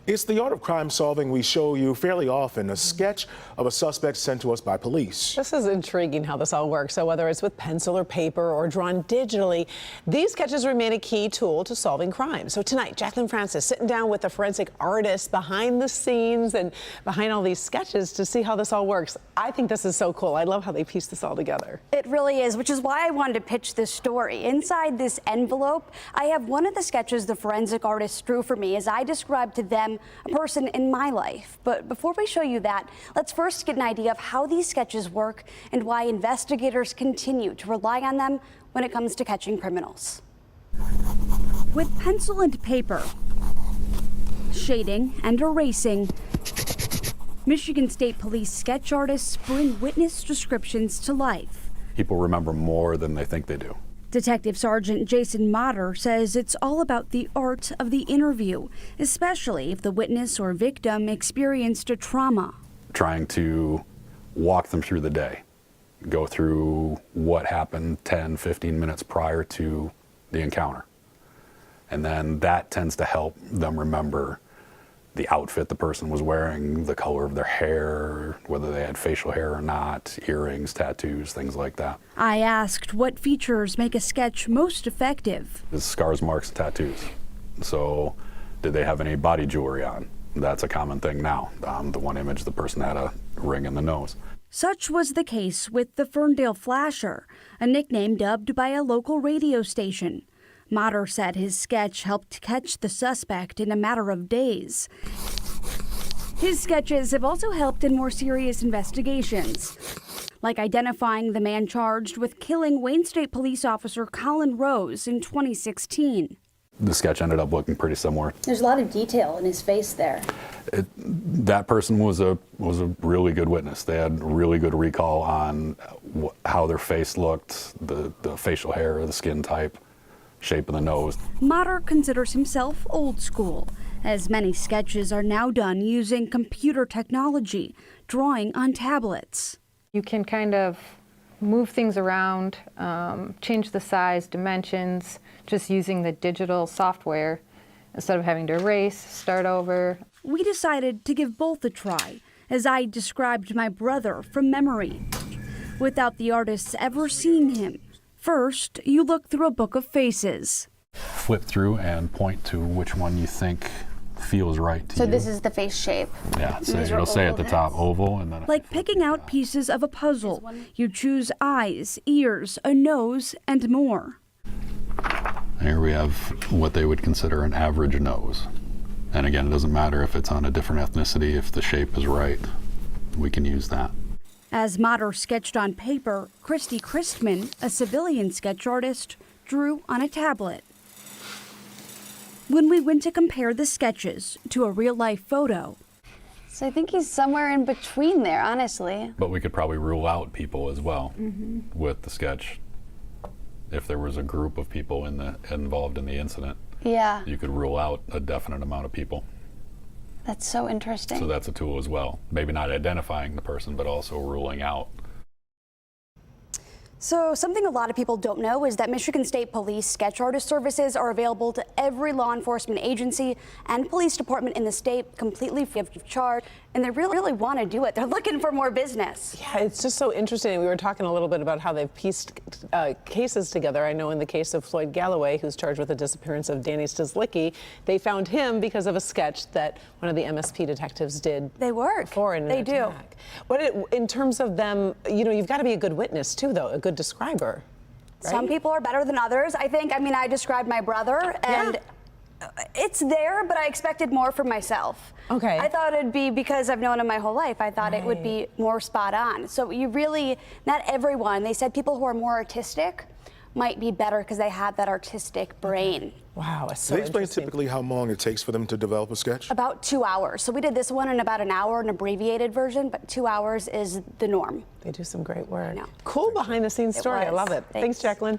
It's the art of crime solving we show you fairly often, a sketch of a suspect sent to us by police. This is intriguing how this all works. So whether it's with pencil or paper or drawn digitally, these sketches remain a key tool to solving crime. So tonight, Jacqueline Francis sitting down with the forensic artist behind the scenes and behind all these sketches to see how this all works. I think this is so cool. I love how they piece this all together. It really is, which is why I wanted to pitch this story. Inside this envelope, I have one of the sketches the forensic artist drew for me as I described to them a person in my life. But before we show you that, let's first get an idea of how these sketches work and why investigators continue to rely on them when it comes to catching criminals. With pencil and paper, shading and erasing, Michigan State Police sketch artists bring witness descriptions to life. People remember more than they think they do. Detective Sergeant Jason Motter says it's all about the art of the interview, especially if the witness or victim experienced a trauma. Trying to walk them through the day, go through what happened 10, 15 minutes prior to the encounter. And then that tends to help them remember the outfit the person was wearing, the color of their hair, whether they had facial hair or not, earrings, tattoos, things like that. I asked what features make a sketch most effective. It's scars, marks, and tattoos. So did they have any body jewelry on? That's a common thing now. The one image, the person had a ring in the nose. Such was the case with the Ferndale Flasher, a nickname dubbed by a local radio station. Motter said his sketch helped catch the suspect in a matter of days. His sketches have also helped in more serious investigations, like identifying the man charged with killing Wayne State Police Officer Colin Rose in 2016. The sketch ended up looking pretty similar. There's a lot of detail in his face there. That person was a really good witness. They had really good recall on how their face looked, the facial hair, the skin type, shape of the nose. Motter considers himself old school, as many sketches are now done using computer technology, drawing on tablets. You can kind of move things around, change the size, dimensions, just using the digital software instead of having to erase, start over. We decided to give both a try, as I described my brother from memory, without the artists ever seeing him. First, you look through a book of faces. Flip through and point to which one you think feels right to you. So this is the face shape. Yeah, so it'll say at the top oval, and then like picking out pieces of a puzzle. You choose eyes, ears, a nose, and more. Here we have what they would consider an average nose. And again, it doesn't matter if it's on a different ethnicity, if the shape is right, we can use that. As Motter sketched on paper, Christy Christman, a civilian sketch artist, drew on a tablet. When we went to compare the sketches to a real-life photo. So I think he's somewhere in between there, honestly. But we could probably rule out people as well with the sketch. If there was a group of people involved in the incident, Yeah. you could rule out a definite amount of people. That's so interesting. So that's a tool as well. Maybe not identifying the person, but also ruling out. So something a lot of people don't know is that Michigan State Police sketch artist services are available to every law enforcement agency and police department in the state, completely free of charge, and they really want to do it. They're looking for more business. Yeah, it's just so interesting. We were talking a little bit about how they've pieced cases together. I know in the case of Floyd Galloway, who's charged with the disappearance of Danny Stislicki, they found him because of a sketch that one of the MSP detectives did. They work. Before in an They attack. In terms of them, you know, you've got to be a good witness too, though, a good describer. Right? Some people are better than others. I described my brother, and it's there, but I expected more from myself. Okay. I thought it'd be, because I've known him my whole life, I thought it would be more spot on. So you really, not everyone, they said people who are more artistic might be better because they have that artistic brain. Wow, that's so They explain interesting. typically how long it takes for them to develop a sketch? About 2 hours. So we did this one in about an hour, an abbreviated version, but 2 hours is the norm. They do some great work. I know. Cool behind the scenes story. I was. love it. Thanks, Jacqueline.